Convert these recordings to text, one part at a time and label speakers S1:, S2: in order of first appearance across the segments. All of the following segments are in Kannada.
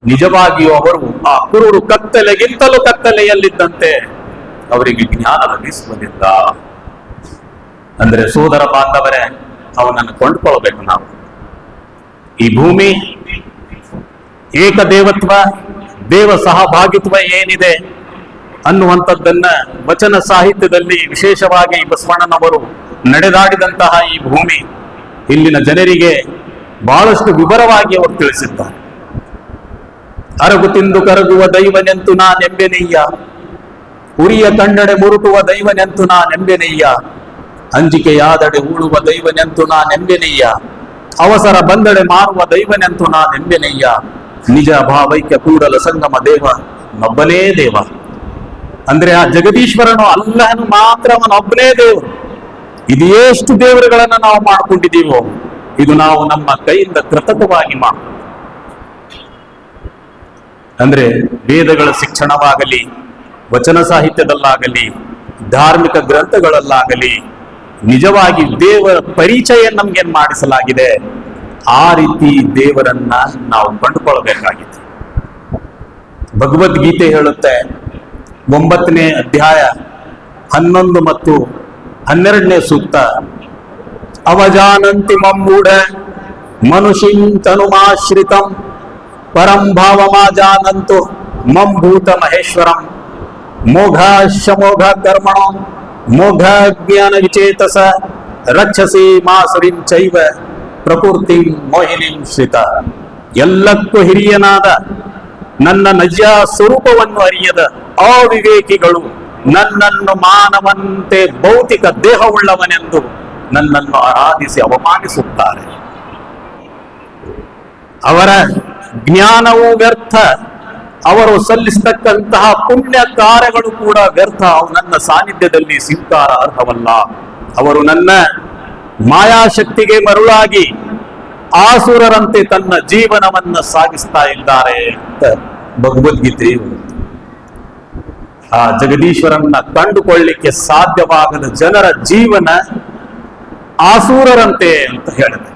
S1: ನಿಜವಾಗಿಯೂ ಅವರು ಆ ಕುರುಡು ಕತ್ತಲೆಗಿಂತಲೂ ಕತ್ತಲೆಯಲ್ಲಿದ್ದಂತೆ ಅವರಿಗೆ ಜ್ಞಾನ ಲಭಿಸುವುದಿಲ್ಲ. ಅಂದ್ರೆ ಸೋದರ ಬಾಂಧವರೇ, ಅವನನ್ನು ಕೊಂಡ್ಕೊಳ್ಬೇಕು ನಾವು. ಈ ಭೂಮಿ ಏಕದೇವತ್ವ, ದೇವ ಸಹಭಾಗಿತ್ವ ಏನಿದೆ ಅನ್ನುವಂಥದ್ದನ್ನ ವಚನ ಸಾಹಿತ್ಯದಲ್ಲಿ ವಿಶೇಷವಾಗಿ ಬಸವಣ್ಣನವರು ನಡೆದಾಡಿದಂತಹ ಈ ಭೂಮಿ ಇಲ್ಲಿನ ಜನರಿಗೆ ಬಹಳಷ್ಟು ವಿವರವಾಗಿ ಅವರು ತಿಳಿಸಿದ್ದಾರೆ. ಅರಗು ತಿಂದು ಕರಗುವ ದೈವನೆಂತು ನಾನೆಂಬೆನಯ್ಯ, ಉರಿಯ ಕಣ್ಣಡೆ ಮುರುಟುವ ದೈವನೆಂತು ನಾನೆಂಬೆನಯ್ಯ, ಅಂಜಿಕೆಯಾದಡೆ ಉಳುವ ದೈವನೆಂತು ನಾನೆಂಬೆನಯ್ಯ, ಅವಸರ ಬಂದಡೆ ಮಾರುವ ದೈವನೆಂತು ನಾನೆಂಬೆನಯ್ಯ, ನಿಜ ಭಾವೈಕ್ಯ ಕೂಡಲ ಸಂಗಮ ದೇವ ನೊಬ್ಬನೇ ದೇವ. ಅಂದ್ರೆ ಆ ಜಗದೀಶ್ವರನು ಅಲ್ಲಹನು ಮಾತ್ರ ಅವನೊಬ್ಬನೇ ದೇವರು. ಇದು ಎಷ್ಟು ದೇವರುಗಳನ್ನ ನಾವು ಮಾಡ್ಕೊಂಡಿದ್ದೀವೋ ಇದು ನಾವು ನಮ್ಮ ಕೈಯಿಂದ ಕೃತಕವಾಗಿ ಮಾಡ್ತೀವಿ. ಅಂದ್ರೆ ವೇದಗಳ ಶಿಕ್ಷಣವಾಗಲಿ, ವಚನ ಸಾಹಿತ್ಯದಲ್ಲಾಗಲಿ, ಧಾರ್ಮಿಕ ಗ್ರಂಥಗಳಲ್ಲಾಗಲಿ ನಿಜವಾಗಿ ದೇವರ ಪರಿಚಯ ನಮ್ಗೇನ್ ಮಾಡಿಸಲಾಗಿದೆ, ಆ ರೀತಿ ದೇವರನ್ನ ನಾವು ಕಂಡುಕೊಳ್ಬೇಕಾಗಿದೆ. ಭಗವದ್ಗೀತೆ ಹೇಳುತ್ತೆ 9ನೇ ಅಧ್ಯಾಯ 11 ಮತ್ತು 12ನೇ ಸೂಕ್ತ, ಅವಜಾನಂತಿ ಮಮ್ಮೂಢ ಮನುಷ್ಯಂ ತನುಮಾಶ್ರಿತಂ ಪರಂ ಭಾವಮಾಜಾನಂತು ಮಂ ಭೂತ ಮಹೇಶ್ವರಂ ಮೋಘ ಕರ್ಮಣೋ ಮೋಘ ಜ್ಞಾನ ವಿಚೇತಸ ರಕ್ಷಸಿ ಮಾಸುರಿಂ ಚೈವ ಪ್ರಕೃತಿ ಮೋಹಿನಿಂ ಶ್ರಿತ. ಎಲ್ಲಕ್ಕೂ ಹಿರಿಯನಾದ ನನ್ನ ನಜ ಸ್ವರೂಪವನ್ನು ಅರಿಯದ ಅವಿವೇಕಿಗಳು ನನ್ನನ್ನು ಮಾನವಂತೆ ಭೌತಿಕ ದೇಹವುಳ್ಳವನೆಂದು ನನ್ನನ್ನು ಆರಾಧಿಸಿ ಅವಮಾನಿಸುತ್ತಾರೆ. ಅವರ ಜ್ಞಾನವೂ ವ್ಯರ್ಥ, ಅವರು ಸಲ್ಲಿಸತಕ್ಕಂತಹ ಪುಣ್ಯ ಕಾರ್ಯಗಳು ಕೂಡ ವ್ಯರ್ಥ. ನನ್ನ ಸಾನ್ನಿಧ್ಯದಲ್ಲಿ ಸ್ವೀಕಾರ ಅರ್ಹವಲ್ಲ. ಅವರು ನನ್ನ ಮಾಯಾಶಕ್ತಿಗೆ ಮರುಳಾಗಿ ಆಸುರರಂತೆ ತನ್ನ ಜೀವನವನ್ನ ಸಾಗಿಸ್ತಾ ಇದ್ದಾರೆ ಅಂತ ಭಗವದ್ಗೀತೆ. ಆ ಜಗದೀಶ್ವರನ್ನ ಕಂಡುಕೊಳ್ಳಿಕ್ಕೆ ಸಾಧ್ಯವಾಗದ ಜನರ ಜೀವನ ಆಸೂರರಂತೆ ಅಂತ ಹೇಳಿದೆ.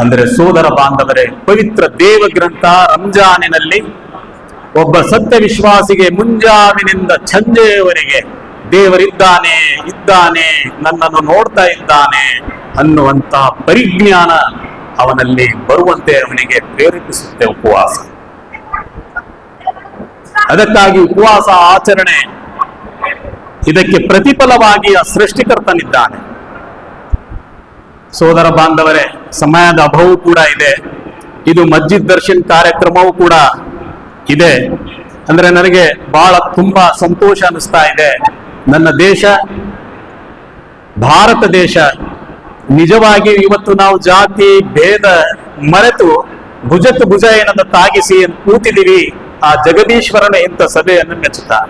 S1: ಅಂದ್ರೆ ಸೋದರ ಬಾಂಧವರೇ, ಪವಿತ್ರ ದೇವ ಗ್ರಂಥ ರಂಜಾನಿನಲ್ಲಿ ಒಬ್ಬ ಸತ್ಯ ವಿಶ್ವಾಸಿಗೆ ಮುಂಜಾವಿನಿಂದ ಸಂಜೆಯವರೆಗೆ ದೇವರಿದ್ದಾನೆ, ಇದ್ದಾನೆ, ನನ್ನನ್ನು ನೋಡ್ತಾ ಇದ್ದಾನೆ ಅನ್ನುವಂತ ಪರಿಜ್ಞಾನ ಅವನಲ್ಲಿ ಬರುವಂತೆ ಅವನಿಗೆ ಪ್ರೇರೇಪಿಸುತ್ತೆ ಉಪವಾಸ. ಅದಕ್ಕಾಗಿ ಉಪವಾಸ ಆಚರಣೆ, ಇದಕ್ಕೆ ಪ್ರತಿಫಲವಾಗಿ ಆ ಸೃಷ್ಟಿಕರ್ತನಿದ್ದಾನೆ. ಸೋದರ ಬಾಂಧವರೇ, ಸಮಯದ ಅಭಾವವೂ ಕೂಡ ಇದೆ. ಇದು ಮಸ್ಜಿದ್ ದರ್ಶನ್ ಕಾರ್ಯಕ್ರಮವೂ ಕೂಡ ಇದೆ. ಅಂದ್ರೆ ನನಗೆ ಬಹಳ ತುಂಬಾ ಸಂತೋಷ ಅನಿಸ್ತಾ ಇದೆ. ನನ್ನ ದೇಶ ಭಾರತ ದೇಶ ನಿಜವಾಗಿ ಇವತ್ತು ನಾವು ಜಾತಿ ಭೇದ ಮರೆತು ಭುಜಕ್ಕೆ ಭುಜ ಏನದ ತಾಗಿಸಿ ಕೂತಿದ್ದೀವಿ. ಆ ಜಗದೀಶ್ವರನ ಇಂಥ ಸಭೆಯನ್ನು ಮೆಚ್ಚುತ್ತಾ.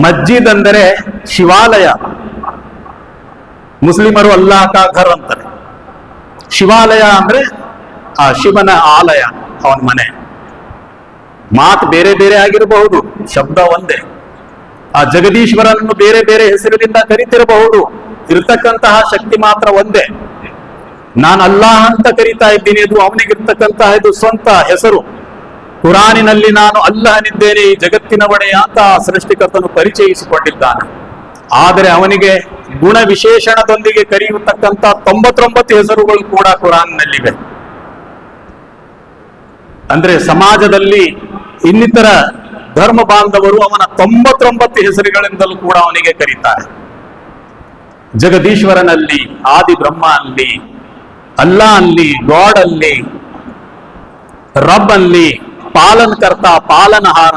S1: ಮಸ್ಜಿದ್ ಅಂದರೆ ಶಿವಾಲಯ, ಮುಸ್ಲಿಮರು ಅಲ್ಲಾಹ್ ಕಾ ಘರ್ ಅಂತಾರೆ. ಶಿವಾಲಯ ಅಂದ್ರೆ ಆ ಶಿವನ ಆಲಯ, ಅವನ ಮನೆ. ಮಾತು ಬೇರೆ ಬೇರೆ ಆಗಿರಬಹುದು, ಶಬ್ದ ಒಂದೇ. ಆ ಜಗದೀಶ್ವರನನ್ನು ಬೇರೆ ಬೇರೆ ಹೆಸರಿನಿಂದ ಕರಿತಿರಬಹುದು, ಇರತಕ್ಕಂತಹ ಶಕ್ತಿ ಮಾತ್ರ ಒಂದೇ. ನಾನು ಅಲ್ಲಾಹ್ ಅಂತ ಕರಿತಾ ಇದ್ದೀನಿ, ಅದು ಅವನಿಗಿರ್ತಕ್ಕಂತಹ ಇದು ಸ್ವಂತ ಹೆಸರು. ಕುರಾನಿನಲ್ಲಿ ನಾನು ಅಲ್ಲಾಹನಿದ್ದೇನೆ, ಈ ಜಗತ್ತಿನ ಒಡೆಯ ಅಂತ ಸೃಷ್ಟಿಕರ್ತನು ಪರಿಚಯಿಸಿಕೊಂಡಿದ್ದಾನೆ. ಆದರೆ ಅವನಿಗೆ ಗುಣ ವಿಶೇಷಣದೊಂದಿಗೆ ಕರೆಯತಕ್ಕಂತ 99 ಹೆಸರುಗಳು ಕೂಡ ಕುರಾನ್ನಲ್ಲಿವೆ. ಅಂದ್ರೆ ಸಮಾಜದಲ್ಲಿ ಇನ್ನಿತರ ಧರ್ಮ ಬಾಂಧವರು ಅವನ 99 ಹೆಸರುಗಳಿಂದಲೂ ಕೂಡ ಅವನಿಗೆ ಕರೀತಾರೆ. ಜಗದೀಶ್ವರನಲ್ಲಿ, ಆದಿ ಬ್ರಹ್ಮ ಅಲ್ಲಿ, ಅಲ್ಲಾ ಅಲ್ಲಿ, ಗಾಡ್ ಅಲ್ಲಿ, ರಬ್ ಅಲ್ಲಿ, ಪಾಲನಕರ್ತ, ಪಾಲನಹಾರ,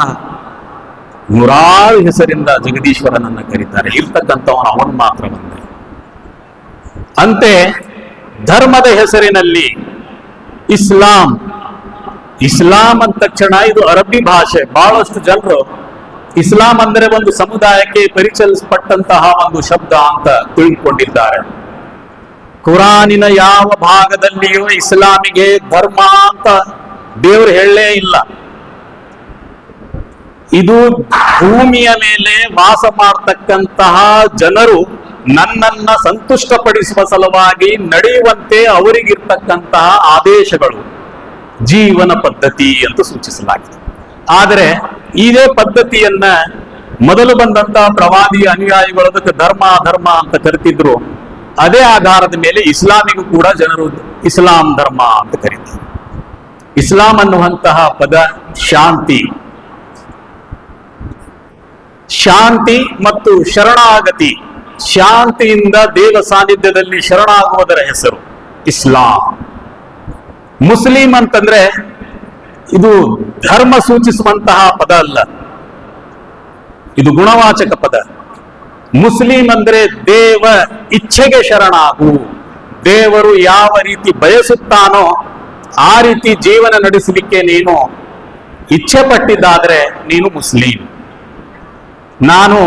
S1: ನೂರಾರು ಹೆಸರಿಂದ ಜಗದೀಶ್ವರನನ್ನ ಕರೀತಾರೆ. ಇರ್ತಕ್ಕಂಥವನು ಅವನು ಮಾತ್ರ ಬಂದ. ಅಂತೆ ಧರ್ಮದ ಹೆಸರಿನಲ್ಲಿ ಇಸ್ಲಾಂ, ಇಸ್ಲಾಂ ಅಂದ ತಕ್ಷಣ ಇದು ಅರಬ್ಬಿ ಭಾಷೆ. ಬಹಳಷ್ಟು ಜನರು ಇಸ್ಲಾಂ ಅಂದರೆ ಒಂದು ಸಮುದಾಯಕ್ಕೆ ಪರಿಚಯಿಸಲ್ಪಟ್ಟಂತಹ ಒಂದು ಶಬ್ದ ಅಂತ ತಿಳಿದುಕೊಂಡಿದ್ದಾರೆ. ಕುರಾನಿನ ಯಾವ ಭಾಗದಲ್ಲಿಯೂ ಇಸ್ಲಾಮಿಗೆ ಧರ್ಮ ಅಂತ ದೇವರು ಹೇಳಲೇ ಇಲ್ಲ. ಇದು ಭೂಮಿಯ ಮೇಲೆ ವಾಸ ಮಾಡತಕ್ಕಂತಹ ಜನರು ನನ್ನನ್ನ ಸಂತುಷ್ಟಪಡಿಸುವ ಸಲುವಾಗಿ ನಡೆಯುವಂತೆ ಅವರಿಗಿರ್ತಕ್ಕಂತಹ ಆದೇಶಗಳು. ಜೀವನ ಪದ್ಧತಿ ಅಂತ ಸೂಚಿಸಲಾಗಿದೆ. ಆದರೆ ಇದೇ ಪದ್ಧತಿಯನ್ನ ಮೊದಲು ಬಂದಂತಹ ಪ್ರವಾದಿಯ ಅನುಯಾಯಿಗಳು ಅದಕ್ಕೆ ಧರ್ಮ ಧರ್ಮ ಅಂತ ಕರಿತಿದ್ರು. ಅದೇ ಆಧಾರದ ಮೇಲೆ ಇಸ್ಲಾಮಿಗೂ ಕೂಡ ಜನರು ಇಸ್ಲಾಂ ಧರ್ಮ ಅಂತ ಕರೀತಾರೆ. ಇಸ್ಲಾಂ ಅನ್ನುವಂತಹ ಪದ ಶಾಂತಿ, ಶಾಂತಿ ಮತ್ತು ಶರಣಾಗತಿ, ಶಾಂತಿಯಿಂದ ದೇವ ಸಾನ್ನಿಧ್ಯದಲ್ಲಿ ಶರಣಾಗುವುದರ ಹೆಸರು ಇಸ್ಲಾಂ. ಮುಸ್ಲಿಂ ಅಂತಂದ್ರೆ ಇದು ಧರ್ಮ ಸೂಚಿಸುವಂತಹ ಪದ ಅಲ್ಲ, ಇದು ಗುಣವಾಚಕ ಪದ. ಮುಸ್ಲಿಂ ಅಂದ್ರೆ ದೇವ ಇಚ್ಛೆಗೆ ಶರಣಾಗು, ದೇವರು ಯಾವ ರೀತಿ ಬಯಸುತ್ತಾನೋ ಆ ರೀತಿ ಜೀವನ ನಡೆಸಲಿಕ್ಕೆ ನೀನು ಇಚ್ಛೆ ಪಟ್ಟಿದ್ದಾದ್ರೆ ನೀನು ಮುಸ್ಲಿಂ. ನಾನು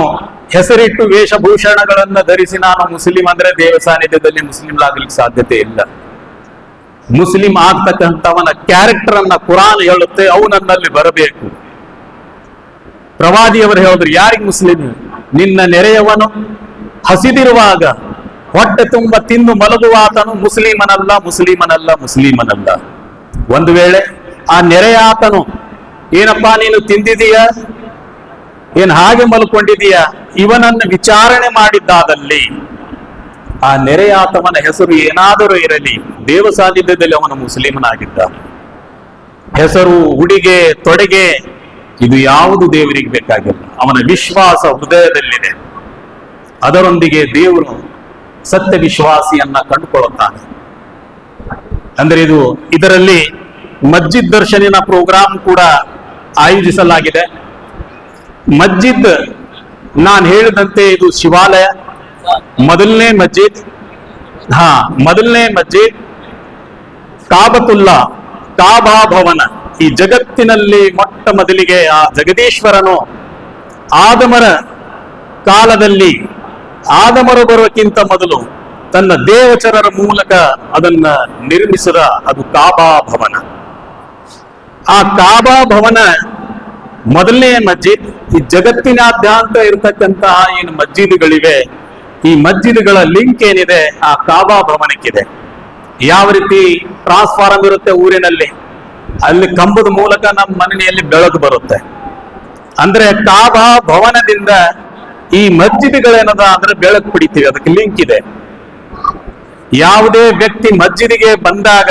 S1: ಹೆಸರಿಟ್ಟು ವೇಷಭೂಷಣಗಳನ್ನ ಧರಿಸಿ ನಾನು ಮುಸ್ಲಿಂ ಅಂದ್ರೆ ದೇವ ಸಾನ್ನಿಧ್ಯದಲ್ಲಿ ಮುಸ್ಲಿಂಲಾಗ್ಲಿಕ್ಕೆ ಸಾಧ್ಯತೆ ಇಲ್ಲ. ಮುಸ್ಲಿಂ ಆಗ್ತಕ್ಕಂಥವನ ಕ್ಯಾರೆಕ್ಟರ್ ಅನ್ನ ಕುರಾನ್ ಹೇಳುತ್ತೆ, ಅವು ನನ್ನಲ್ಲಿ ಬರಬೇಕು. ಪ್ರವಾದಿಯವರು ಹೇಳಿದ್ರು, ಯಾರಿಗೆ ಮುಸ್ಲಿಂ? ನಿನ್ನ ನೆರೆಯವನು ಹಸಿದಿರುವಾಗ ಹೊಟ್ಟೆ ತುಂಬ ತಿಂದು ಮಲಗುವಾತನು ಮುಸ್ಲಿಮನಲ್ಲ, ಮುಸ್ಲಿಮನಲ್ಲ, ಮುಸ್ಲಿಮನಲ್ಲ. ಒಂದು ವೇಳೆ ಆ ನೆರೆಯಾತನು ಏನಪ್ಪಾ ನೀನು ತಿಂದಿದೀಯ, ಏನ್ ಹಾಗೆ ಮಲ್ಕೊಂಡಿದೀಯ, ಇವನನ್ನು ವಿಚಾರಣೆ ಮಾಡಿದ್ದಾದಲ್ಲಿ ಆ ನೆರೆಯಾತವನ ಹೆಸರು ಏನಾದರೂ ಇರಲಿ, ದೇವ ಸಾನ್ನಿಧ್ಯದಲ್ಲಿ ಅವನು ಮುಸ್ಲಿಮನಾಗಿದ್ದ. ಹೆಸರು, ಉಡಿಗೆ, ತೊಡೆಗೆ ಇದು ಯಾವುದು ದೇವರಿಗೆ ಬೇಕಾಗಿಲ್ಲ. ಅವನ ವಿಶ್ವಾಸ ಹೃದಯದಲ್ಲಿದೆ, ಅದರೊಂದಿಗೆ ದೇವರು ಸತ್ಯ ವಿಶ್ವಾಸಿಯನ್ನ ಕಂಡುಕೊಳ್ಳುತ್ತಾನೆ. ಅಂದ್ರೆ ಇದರಲ್ಲಿ ಮಸ್ಜಿದ್ ದರ್ಶನಿನ ಪ್ರೋಗ್ರಾಂ ಕೂಡ ಆಯೋಜಿಸಲಾಗಿದೆ. ಮಸ್ಜಿದ್ ನಾನು ಹೇಳಿದಂತೆ ಇದು ಶಿವಾಲಯ, ಮೊದಲನೇ ಮಸ್ಜಿದ್. ಮೊದಲನೇ ಮಸ್ಜಿದ್ ಕಾಬತುಲ್ಲಾ, ಕಾಬಾ ಭವನ. ಈ ಜಗತ್ತಿನಲ್ಲಿ ಮೊಟ್ಟ ಮೊದಲಿಗೆ ಆ ಜಗದೀಶ್ವರನು ಆದಮರ ಕಾಲದಲ್ಲಿ, ಆದಮರು ಬರೋಕ್ಕಿಂತ ಮೊದಲು ತನ್ನ ದೇವಚರರ ಮೂಲಕ ಅದನ್ನ ನಿರ್ಮಿಸಿದ ಅದು ಕಾಬಾ ಭವನ. ಆ ಕಾಬಾ ಭವನ ಮೊದಲನೇ ಮಸ್ಜಿದ್. ಈ ಜಗತ್ತಿನಾದ್ಯಂತ ಇರತಕ್ಕಂತಹ ಏನು ಮಸ್ಜಿದ್ಗಳಿವೆ, ಈ ಮಸ್ಜಿದ್ಗಳ ಲಿಂಕ್ ಏನಿದೆ ಆ ಕಾಬಾ ಭವನಕ್ಕಿದೆ. ಯಾವ ರೀತಿ ಟ್ರಾನ್ಸ್ಫಾರ್ಮ್ ಇರುತ್ತೆ ಊರಿನಲ್ಲಿ, ಅಲ್ಲಿ ಕಂಬದ ಮೂಲಕ ನಮ್ಮ ಮನೆಯಲ್ಲಿ ಬೆಳಕು ಬರುತ್ತೆ. ಅಂದ್ರೆ ಕಾಬಾ ಭವನದಿಂದ ಈ ಮಸ್ಜಿದ್ಗಳೇನದ ಅಂದ್ರೆ ಬೆಳಕು ಪಡಿತೀವಿ, ಅದಕ್ಕೆ ಲಿಂಕ್ ಇದೆ. ಯಾವುದೇ ವ್ಯಕ್ತಿ ಮಸ್ಜಿದಿಗೆ ಬಂದಾಗ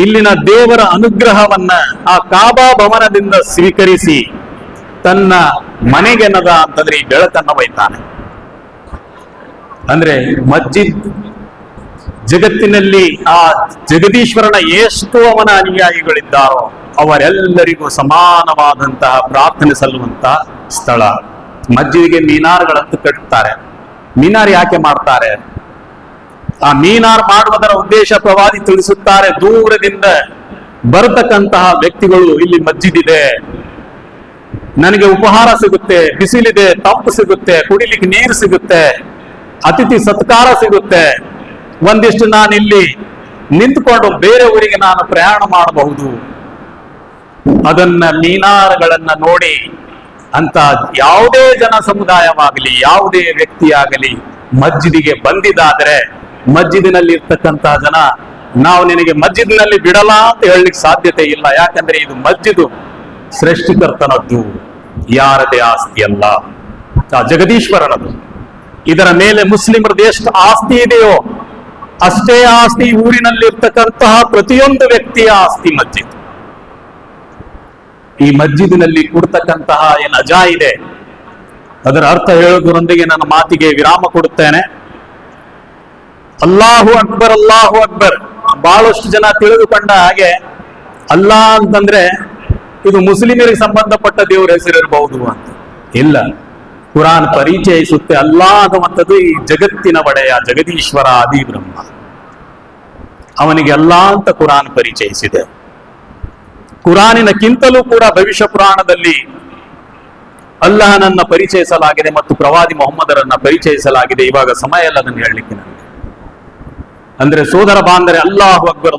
S1: ಇಲ್ಲಿನ ದೇವರ ಅನುಗ್ರಹವನ್ನ ಆ ಕಾಬಾ ಭವನದಿಂದ ಸ್ವೀಕರಿಸಿ ತನ್ನ ಮನೆಗೆನದ ಅಂತಂದ್ರೆ ಈ ಬೆಳಕನ್ನ ಒಯ್ತಾನೆ. ಅಂದ್ರೆ ಮಸ್ಜಿದ್ ಜಗತ್ತಿನಲ್ಲಿ ಆ ಜಗದೀಶ್ವರನ ಎಷ್ಟು ಅವನ ಅನುಯಾಯಿಗಳಿದ್ದಾರೋ ಅವರೆಲ್ಲರಿಗೂ ಸಮಾನವಾದಂತಹ ಪ್ರಾರ್ಥನೆ ಸಲ್ಲುವಂತಹ ಸ್ಥಳ. ಮಸ್ಜಿದ್ಗೆ ಮೀನಾರ್ಗಳಂತ ಕಟ್ಟುತ್ತಾರೆ. ಮೀನಾರ್ ಯಾಕೆ ಮಾಡ್ತಾರೆ? ಆ ಮೀನಾರ್ ಮಾಡುವುದರ ಉದ್ದೇಶ ಪ್ರವಾದಿ ತಿಳಿಸುತ್ತಾರೆ. ದೂರದಿಂದ ಬರತಕ್ಕಂತಹ ವ್ಯಕ್ತಿಗಳು ಇಲ್ಲಿ ಮಸ್ಜಿದ್ ಇದೆ, ನನಗೆ ಉಪಹಾರ ಸಿಗುತ್ತೆ, ಬಿಸಿಲಿದೆ, ತಂಪು ಸಿಗುತ್ತೆ, ಕುಡಿಲಿಕ್ಕೆ ನೀರು ಸಿಗುತ್ತೆ, ಅತಿಥಿ ಸತ್ಕಾರ ಸಿಗುತ್ತೆ, ಒಂದಿಷ್ಟು ನಾನು ಇಲ್ಲಿ ನಿಂತುಕೊಂಡು ಬೇರೆ ಊರಿಗೆ ನಾನು ಪ್ರಯಾಣ ಮಾಡಬಹುದು. ಅದನ್ನ ಮೀನಾರಗಳನ್ನ ನೋಡಿ ಅಂತ ಯಾವುದೇ ಜನ ಸಮುದಾಯವಾಗಲಿ ಯಾವುದೇ ವ್ಯಕ್ತಿಯಾಗಲಿ ಮಸ್ಜಿದಿಗೆ ಬಂದಿದ್ದಾದ್ರೆ ಮಸ್ಜಿದಿನಲ್ಲಿ ಇರ್ತಕ್ಕಂತಹ ಜನ ನಾವು ನಿನಗೆ ಮಸ್ಜಿದ್ನಲ್ಲಿ ಬಿಡಲ್ಲ ಅಂತ ಹೇಳಲಿಕ್ಕೆ ಸಾಧ್ಯತೆ ಇಲ್ಲ. ಯಾಕಂದ್ರೆ ಇದು ಮಸ್ಜಿದು ಸೃಷ್ಟಿಕರ್ತನದ್ದು, ಯಾರದೇ ಆಸ್ತಿ ಅಲ್ಲ, ಆ ಜಗದೀಶ್ವರನದು. ಇದರ ಮೇಲೆ ಮುಸ್ಲಿಮರದ್ದು ಎಷ್ಟು ಆಸ್ತಿ ಇದೆಯೋ ಅಷ್ಟೇ ಆಸ್ತಿ ಊರಿನಲ್ಲಿರ್ತಕ್ಕಂತಹ ಪ್ರತಿಯೊಂದು ವ್ಯಕ್ತಿಯ ಆಸ್ತಿ ಮಸ್ಜಿದ್. ಈ ಮಸ್ಜಿದಿನಲ್ಲಿ ಕೊಡ್ತಕ್ಕಂತಹ ಏನು ಅಜಾ ಇದೆ ಅದರ ಅರ್ಥ ಹೇಳೋದರೊಂದಿಗೆ ನನ್ನ ಮಾತಿಗೆ ವಿರಾಮ ಕೊಡುತ್ತೇನೆ. ಅಲ್ಲಾಹು ಅಕ್ಬರ್, ಅಲ್ಲಾಹು ಅಕ್ಬರ್. ಬಹಳಷ್ಟು ಜನ ತಿಳಿದುಕೊಂಡ ಹಾಗೆ ಅಲ್ಲಾ ಅಂತಂದ್ರೆ ಇದು ಮುಸ್ಲಿಮರಿಗೆ ಸಂಬಂಧಪಟ್ಟ ದೇವರ ಹೆಸರಿರಬಹುದು ಅಂತ. ಇಲ್ಲ, ಕುರಾನ್ ಪರಿಚಯಿಸುತ್ತೆ ಅಲ್ಲಾ ಅನ್ನುವಂಥದ್ದು ಈ ಜಗತ್ತಿನ ಒಡೆಯ ಜಗದೀಶ್ವರ ಆದಿ ಬ್ರಹ್ಮ, ಅವನಿಗೆ ಅಲ್ಲಾ ಅಂತ ಕುರಾನ್ ಪರಿಚಯಿಸಿದೆ. ಕುರಾನಿನಕ್ಕಿಂತಲೂ ಕೂಡ ಭವಿಷ್ಯ ಪುರಾಣದಲ್ಲಿ ಅಲ್ಲಾಹನನ್ನ ಪರಿಚಯಿಸಲಾಗಿದೆ ಮತ್ತು ಪ್ರವಾದಿ ಮೊಹಮ್ಮದರನ್ನ ಪರಿಚಯಿಸಲಾಗಿದೆ. ಇವಾಗ ಸಮಯ ಎಲ್ಲ ಅದನ್ನು ಹೇಳಲಿಕ್ಕೆ ನನಗೆ. ಅಂದ್ರೆ ಸೋದರ ಬಾಂಧರೆ, ಅಲ್ಲಾಹು ಅಕ್ಬರ್.